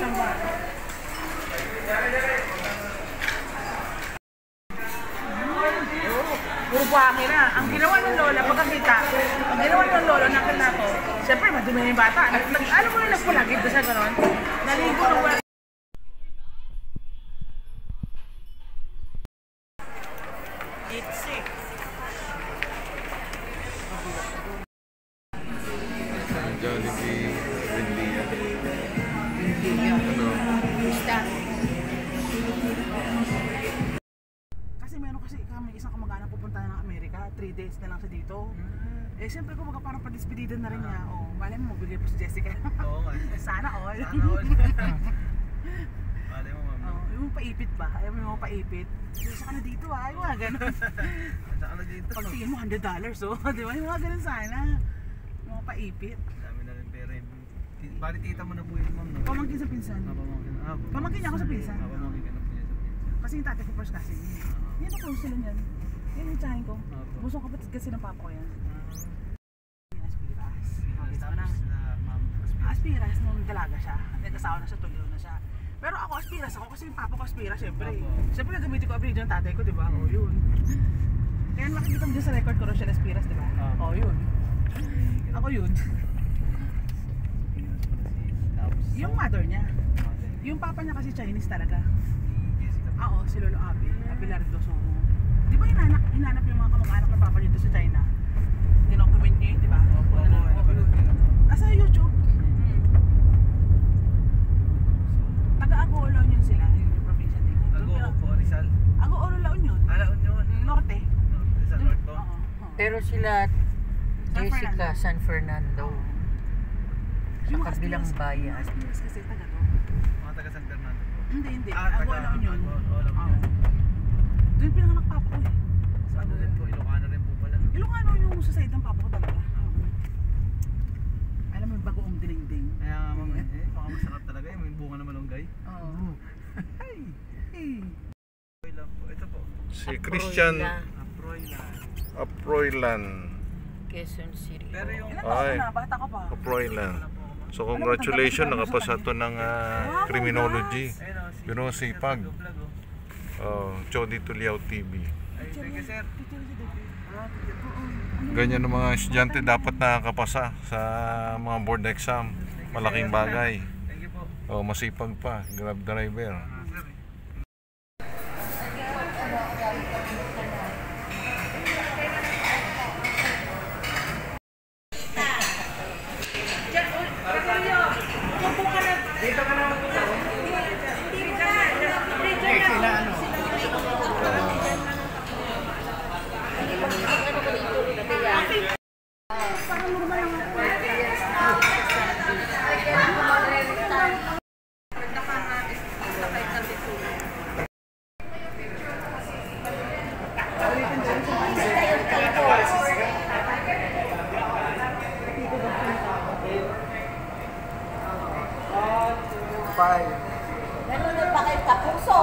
siyang bata. Puro buhangin na. Ang ginawa ng lola, pagkakita, ang ginawa ng lola, nakita ko, siyempre, madumi na yung bata. Alam mo na nagpulagid doon sa gano'n? Naligo ng wala. Jollibee, Windy. Ano? Kasi meron kasi kami isang kamag-anak pupunta ng Amerika, 3 days na lang siya dito. Eh siyempre kumbaga parang pa-despedida na rin niya. Oh, malay mo magbigay po si Jessica. Oo nga. Sana all. Sana all. Malay mo, ma'am. Oh, yung paipit ba? Ayaw mo yung paipit. Isa ka na dito ah, yung mga ganun. Isa ka na dito. Pag tingin mo $100 oh, di ba? Yung mga ganun sana. Yung mga paipit. Dami na rin pera. Bali tita mo na po yun, ma'am. No? Pamangkin sa pinsan. Pamangkin. Pamangkin niya ako sa pinsan. Pamangkin ka na po niya sa pinsan. Kasi yung tatay ko first cousin. Yan ako sila niyan. Yan yung tsahin ko. Busong kapatid kasi ng papa ko yan. Aspiras. Nakita ko na. Aspiras nung dalaga siya. Nagkasawa na siya, tuloy na siya. Pero ako aspiras ako kasi yung papa ko aspiras syempre. Siyempre nagamitin ko upgrade yung tatay ko, di ba? O yun. Kaya makikita mo dyan sa record ko Rochelle Aspiras, di ba? O yun. Ako yun. Yung mother niya. Yung papa niya kasi Chinese talaga. Oo, si Lolo Abi. Abelardo. So, di ba hinanap yung mga kamag-anak ng papa niya dito sa China? Dinocument niyo yun, di ba? Nasa YouTube. Taga-Agolo yun sila, yung probinsya dito. Agolo po, Rizal. Agolo La Union. La Union. Norte. Rizal Norte po. Pero sila Jessica San Fernando. Sa kabilang bayan. Aspiras kasi taga to. Mga taga San Fernando po. Hindi. Agolo La Union. Agolo La Union. Doon pinanganak papa ko eh. Sa ano rin po, Ilocano rin po pala. Ilocano yung sa side ng papa ko talaga. Alam mo yung bagoong dinding. Kaya nga ma'am, baka masarap talaga yung may bunga na malunggay. Oo. Hey! Okay lang po, ito po. Si Christian Aproylan. Quezon City. Pero yung Ilan taon ko na? Bata ko pa. Aproylan. So congratulations, nakapasa to ng criminology. Pero sipag. Chody Tuliao TV. Ay, thank you sir. Ganyan ng mga estudyante dapat nakakapasa sa mga board exam. Malaking bagay. Thank you po. Masipag pa, grab driver. Ganun na pa kayo kapuso.